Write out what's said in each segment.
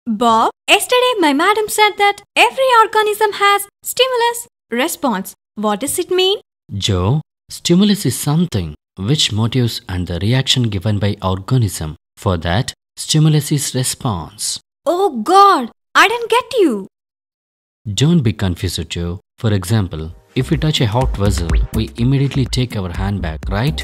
Bob, yesterday my madam said that every organism has stimulus response. What does it mean? Joe, stimulus is something which motives and the reaction given by organism. For that, stimulus is response. Oh God, I didn't get you. Don't be confused, Joe. For example, if we touch a hot vessel, we immediately take our hand back, right?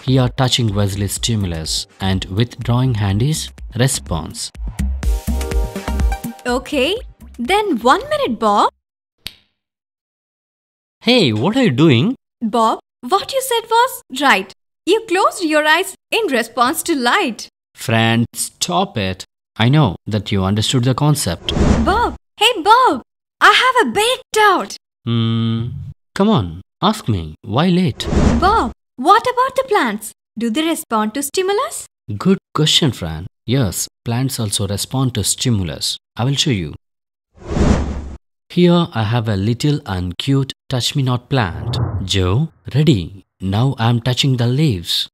Here touching vessel is stimulus and withdrawing hand is response. Okay, then 1 minute, Bob. Hey, what are you doing? Bob, what you said was right. You closed your eyes in response to light. Friend, stop it. I know that you understood the concept. Bob, hey Bob, I have a big doubt. Come on, ask me. Why late? Bob, what about the plants? Do they respond to stimulus? Good question, Fran. Yes, plants also respond to stimulus. I will show you. Here I have a little and cute touch-me-not plant. Joe, ready? Now I am touching the leaves.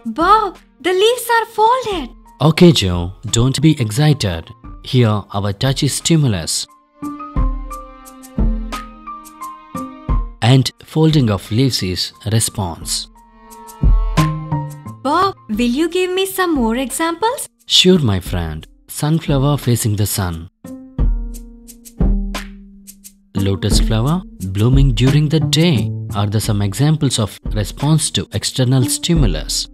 Bob, the leaves are folded. Okay, Joe, don't be excited. Here our touch is stimulus. And folding of leaves is response. Bob, will you give me some more examples? Sure, my friend. Sunflower facing the sun. Lotus flower blooming during the day are some examples of response to external stimulus.